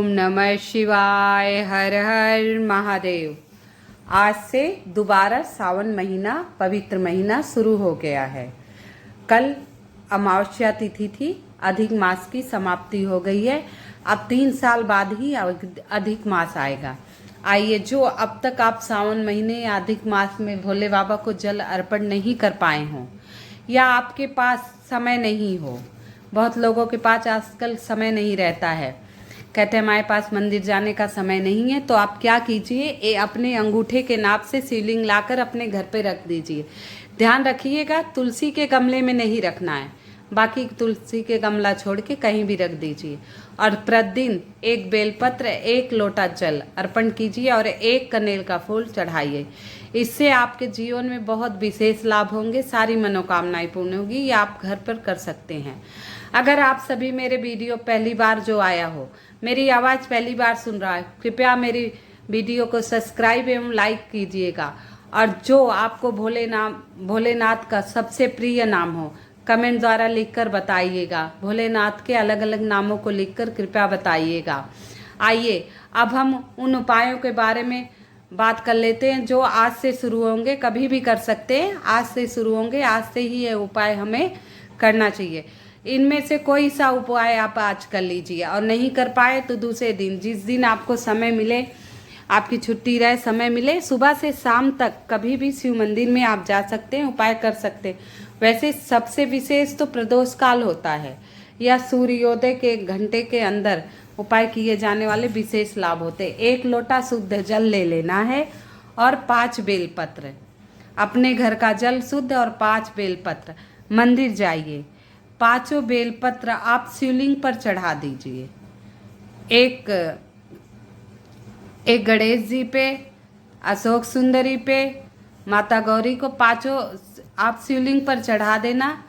ओम नमः शिवाय। हर हर महादेव। आज से दोबारा सावन महीना, पवित्र महीना शुरू हो गया है। कल अमावस्या तिथि थी, अधिक मास की समाप्ति हो गई है। अब 3 साल बाद ही अधिक मास आएगा। आइए, जो अब तक आप सावन महीने या अधिक मास में भोले बाबा को जल अर्पण नहीं कर पाए हों, या आपके पास समय नहीं हो, बहुत लोगों के पास आजकल समय नहीं रहता है, कहते हैं हमारे पास मंदिर जाने का समय नहीं है, तो आप क्या कीजिए, अपने अंगूठे के नाप से शिवलिंग लाकर अपने घर पे रख दीजिए। ध्यान रखिएगा, तुलसी के गमले में नहीं रखना है, बाकी तुलसी के गमला छोड़ के कहीं भी रख दीजिए। और प्रतिदिन 1 बेलपत्र, 1 लोटा जल अर्पण कीजिए और 1 कनेल का फूल चढ़ाइए। इससे आपके जीवन में बहुत विशेष लाभ होंगे, सारी मनोकामनाएं पूर्ण होगी। ये आप घर पर कर सकते हैं। अगर आप सभी मेरे वीडियो पहली बार जो आया हो, मेरी आवाज़ पहली बार सुन रहा है, कृपया मेरी वीडियो को सब्सक्राइब एवं लाइक कीजिएगा। और जो आपको भोलेनाथ का सबसे प्रिय नाम हो, कमेंट द्वारा लिखकर बताइएगा। भोलेनाथ के अलग अलग नामों को लिखकर कृपया बताइएगा। आइए, अब हम उन उपायों के बारे में बात कर लेते हैं जो आज से शुरू होंगे। कभी भी कर सकते हैं, आज से शुरू होंगे, आज से ही ये उपाय हमें करना चाहिए। इनमें से कोई सा उपाय आप आज कर लीजिए, और नहीं कर पाए तो दूसरे दिन, जिस दिन आपको समय मिले, आपकी छुट्टी रहे, समय मिले, सुबह से शाम तक कभी भी शिव मंदिर में आप जा सकते हैं, उपाय कर सकते हैं। वैसे सबसे विशेष तो प्रदोष काल होता है, या सूर्योदय के 1 घंटे के अंदर उपाय किए जाने वाले विशेष लाभ होते हैं। 1 लोटा शुद्ध जल ले लेना है और 5 बेलपत्र, अपने घर का जल शुद्ध और 5 बेलपत्र। मंदिर जाइए, 5 बेलपत्र आप शिवलिंग पर चढ़ा दीजिए। एक गणेश जी पे, अशोक सुंदरी पे, माता गौरी को 5 आप शिवलिंग पर चढ़ा देना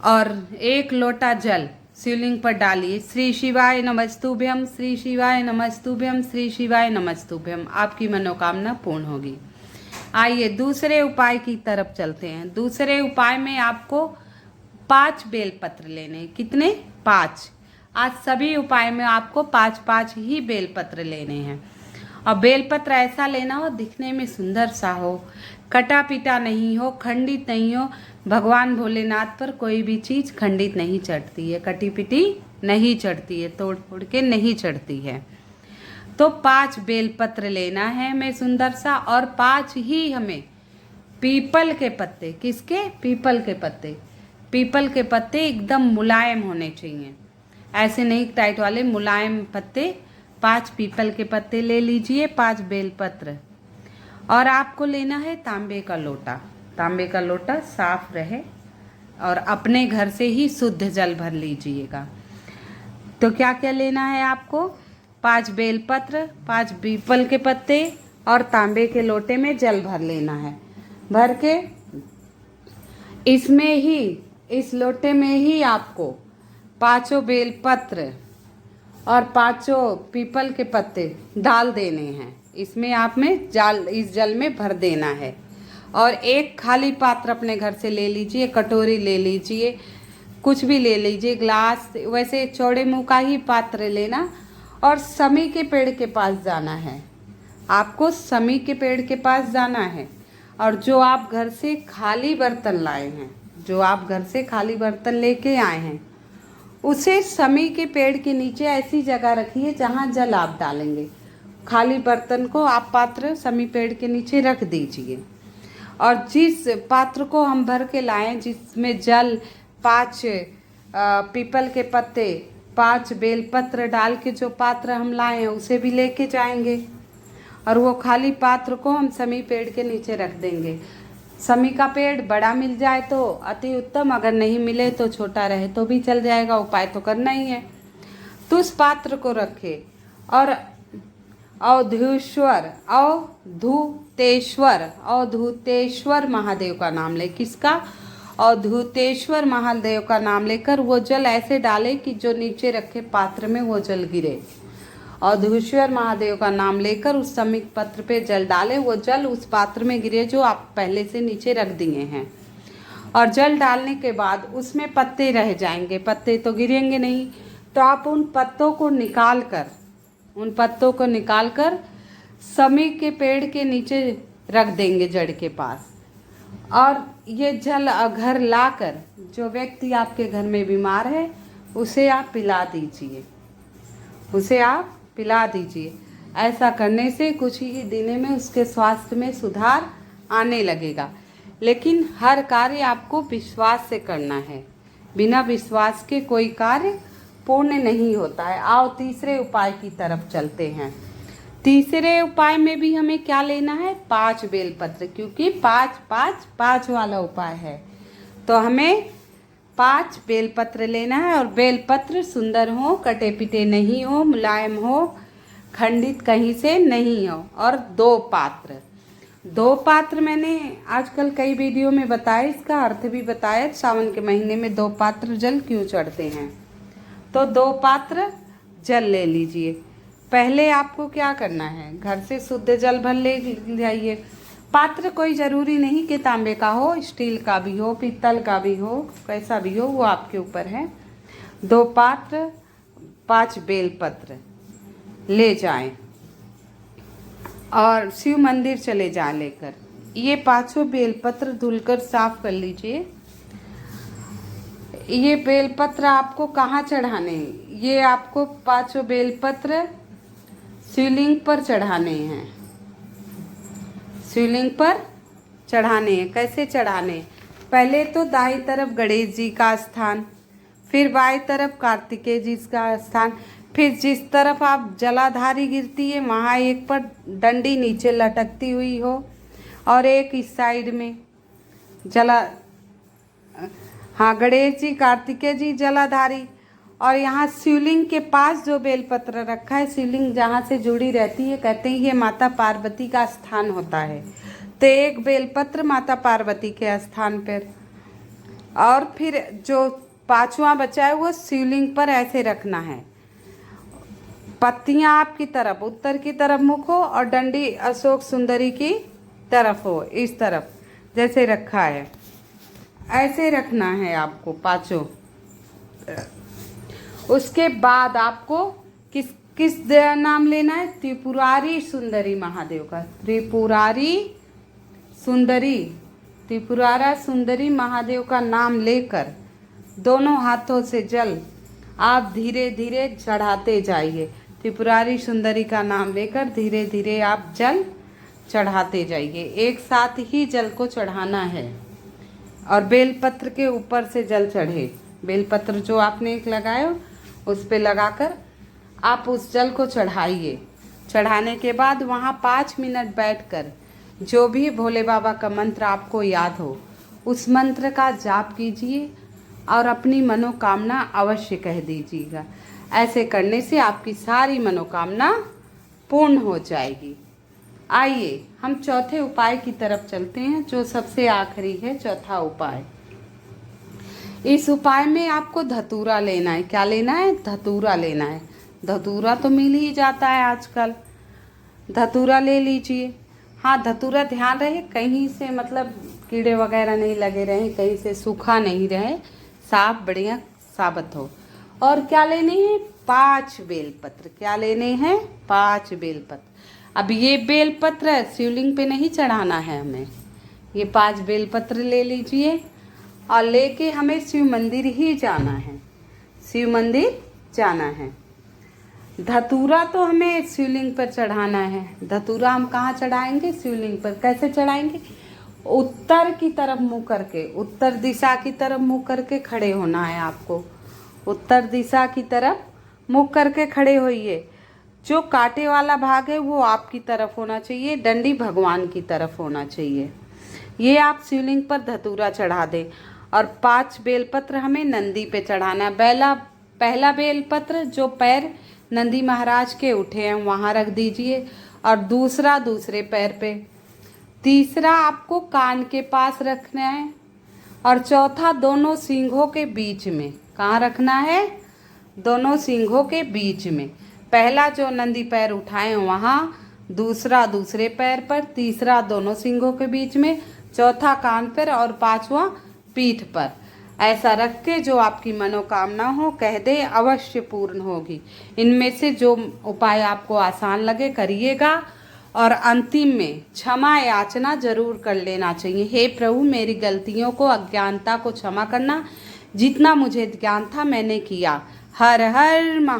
और 1 लोटा जल शिवलिंग पर डालिए। श्री शिवाय नमस्तुभ्यम, श्री शिवाय नमस्तुभ्यम, श्री शिवाय नमस्तुभ्यम। आपकी मनोकामना पूर्ण होगी। आइए दूसरे उपाय की तरफ चलते हैं। दूसरे उपाय में आपको 5 बेलपत्र लेने हैं। कितने? 5। आज सभी उपाय में आपको 5-5 ही बेलपत्र लेने हैं। और बेलपत्र ऐसा लेना हो दिखने में सुंदर सा हो, कटा पिटा नहीं हो, खंडित नहीं हो। भगवान भोलेनाथ पर कोई भी चीज़ खंडित नहीं चढ़ती है, कटी पिटी नहीं चढ़ती है, तोड़ फोड़ के नहीं चढ़ती है। तो 5 बेलपत्र लेना है हमें सुंदर सा, और 5 ही हमें पीपल के पत्ते। किसके? पीपल के पत्ते। पीपल के पत्ते एकदम मुलायम होने चाहिए, ऐसे नहीं टाइट वाले, मुलायम पत्ते। 5 पीपल के पत्ते ले लीजिए, 5 बेलपत्र। और आपको लेना है तांबे का लोटा। तांबे का लोटा साफ रहे, और अपने घर से ही शुद्ध जल भर लीजिएगा। तो क्या क्या लेना है आपको? 5 बेलपत्र, 5 पीपल के पत्ते और तांबे के लोटे में जल भर लेना है। भर के इसमें ही, इस लोटे में ही आपको 5 बेलपत्र और 5 पीपल के पत्ते डाल देने हैं। इसमें आप में इस जल में भर देना है। और 1 खाली पात्र अपने घर से ले लीजिए, कटोरी ले लीजिए, कुछ भी ले लीजिए, ग्लास, वैसे चौड़े मुंह का ही पात्र लेना। और समी के पेड़ के पास जाना है, आपको समी के पेड़ के पास जाना है। और जो आप घर से खाली बर्तन लाए हैं, जो आप घर से खाली बर्तन लेके आए हैं, उसे समी के पेड़ के नीचे ऐसी जगह रखिए जहाँ जल आप डालेंगे। खाली बर्तन को आप पात्र समी पेड़ के नीचे रख दीजिए। और जिस पात्र को हम भर के लाएं, जिसमें जल 5 पीपल के पत्ते, 5 बेलपत्र डाल के जो पात्र हम लाए हैं, उसे भी लेके जाएंगे। और वो खाली पात्र को हम समी पेड़ के नीचे रख देंगे। समी का पेड़ बड़ा मिल जाए तो अति उत्तम, अगर नहीं मिले तो छोटा रहे तो भी चल जाएगा, उपाय तो करना ही है। तो उस पात्र को रखे और अवधूतेश्वर महादेव का नाम ले। किसका? अवधूतेश्वर महादेव का नाम लेकर वो जल ऐसे डाले कि जो नीचे रखे पात्र में वो जल गिरे। अवधूतेश्वर महादेव का नाम लेकर उस समीक पत्र पे जल डाले, वो जल उस पात्र में गिरे जो आप पहले से नीचे रख दिए हैं। और जल डालने के बाद उसमें पत्ते रह जाएंगे, पत्ते तो गिरेंगे नहीं, तो आप उन पत्तों को निकाल कर समी के पेड़ के नीचे रख देंगे, जड़ के पास। और ये जल घर लाकर जो व्यक्ति आपके घर में बीमार है उसे आप पिला दीजिए। ऐसा करने से कुछ ही दिनों में उसके स्वास्थ्य में सुधार आने लगेगा। लेकिन हर कार्य आपको विश्वास से करना है, बिना विश्वास के कोई कार्य पूर्ण नहीं होता है। आओ तीसरे उपाय की तरफ चलते हैं। तीसरे उपाय में भी हमें क्या लेना है? 5 बेलपत्र, क्योंकि 5 वाला उपाय है। तो हमें 5 बेलपत्र लेना है, और बेलपत्र सुंदर हो, कटे पिटे नहीं हो, मुलायम हो, खंडित कहीं से नहीं हो। और 2 पात्र मैंने आजकल कई वीडियो में बताया, इसका अर्थ भी बताया। सावन के महीने में 2 पात्र जल क्यों चढ़ते हैं। तो 2 पात्र जल ले लीजिए। पहले आपको क्या करना है, घर से शुद्ध जल भर ले जाइए। पात्र कोई ज़रूरी नहीं कि तांबे का हो, स्टील का भी हो, पीतल का भी हो, कैसा भी हो, वो आपके ऊपर है। 2 पात्र 5 बेलपत्र ले जाएं और शिव मंदिर चले जाएं लेकर। ये 5 बेलपत्र धुलकर साफ कर लीजिए। ये बेलपत्र आपको कहाँ चढ़ाने हैं? ये आपको 5 बेलपत्र शिवलिंग पर चढ़ाने हैं। शिवलिंग पर चढ़ाने हैं। कैसे चढ़ाने? पहले तो दाईं तरफ गणेश जी का स्थान, फिर बाईं तरफ कार्तिकेय जी का स्थान, फिर जिस तरफ आप जलाधारी गिरती है वहाँ एक पर डंडी नीचे लटकती हुई हो, और एक इस साइड में गणेश जी, कार्तिकेय जी, जलाधारी। और यहाँ शिवलिंग के पास जो बेलपत्र रखा है, शिवलिंग जहाँ से जुड़ी रहती है, कहते हैं ये माता पार्वती का स्थान होता है। तो एक बेलपत्र माता पार्वती के स्थान पर, और फिर जो 5वां बचा है वो शिवलिंग पर ऐसे रखना है। पत्तियाँ आपकी तरफ, उत्तर की तरफ मुख हो, और डंडी अशोक सुंदरी की तरफ हो, इस तरफ जैसे रखा है, ऐसे रखना है आपको 5। उसके बाद आपको किस नाम लेना है? त्रिपुरारी सुंदरी महादेव का। त्रिपुरारा सुंदरी महादेव का नाम लेकर दोनों हाथों से जल आप धीरे धीरे चढ़ाते जाइए। त्रिपुरारी सुंदरी का नाम लेकर धीरे धीरे आप जल चढ़ाते जाइए। एक साथ ही जल को चढ़ाना है, और बेलपत्र के ऊपर से जल चढ़े। बेलपत्र जो आपने एक लगाया उस पे लगाकर आप उस जल को चढ़ाइए। चढ़ाने के बाद वहाँ 5 मिनट बैठकर जो भी भोले बाबा का मंत्र आपको याद हो उस मंत्र का जाप कीजिए, और अपनी मनोकामना अवश्य कह दीजिएगा। ऐसे करने से आपकी सारी मनोकामना पूर्ण हो जाएगी। आइए हम चौथे उपाय की तरफ चलते हैं, जो सबसे आखिरी है, चौथा उपाय। इस उपाय में आपको धतूरा लेना है। क्या लेना है? धतूरा लेना है। धतूरा तो मिल ही जाता है आजकल, धतूरा ले लीजिए। हाँ, धतूरा ध्यान रहे कहीं से मतलब कीड़े वगैरह नहीं लगे रहे, कहीं से सूखा नहीं रहे, साफ बढ़िया साबित हो। और क्या लेने हैं? 5 बेलपत्र। क्या लेने हैं? 5 बेलपत्र। अब ये बेलपत्र शिवलिंग पे नहीं चढ़ाना है हमें, ये 5 बेलपत्र ले लीजिए, और लेके हमें शिव मंदिर ही जाना है। शिव मंदिर जाना है। धतूरा तो हमें शिवलिंग पर चढ़ाना है। धतूरा हम कहाँ चढ़ाएंगे? शिवलिंग पर। कैसे चढ़ाएंगे? उत्तर की तरफ मुँह करके, उत्तर दिशा की तरफ मुँह करके खड़े होना है आपको। उत्तर दिशा की तरफ मुँह करके खड़े होइए। जो कांटे वाला भाग है वो आपकी तरफ होना चाहिए, डंडी भगवान की तरफ होना चाहिए। ये आप शिवलिंग पर धतूरा चढ़ा दें। और 5 बेलपत्र हमें नंदी पे चढ़ाना। पहला बेलपत्र जो पैर नंदी महाराज के उठे हैं वहाँ रख दीजिए, और दूसरा दूसरे पैर पे, तीसरा आपको कान के पास रखना है, और चौथा दोनों सींगों के बीच में। कहाँ रखना है? दोनों सींगों के बीच में। पहला जो नंदी पैर उठाए वहाँ, दूसरा दूसरे पैर पर, तीसरा दोनों सींगों के बीच में, चौथा कान पर, और 5वां पीठ पर। ऐसा रख के जो आपकी मनोकामना हो कह दे, अवश्य पूर्ण होगी। इनमें से जो उपाय आपको आसान लगे करिएगा और अंतिम में क्षमा याचना जरूर कर लेना चाहिए। हे प्रभु, मेरी गलतियों को, अज्ञानता को क्षमा करना, जितना मुझे ज्ञान था मैंने किया। हर हर महा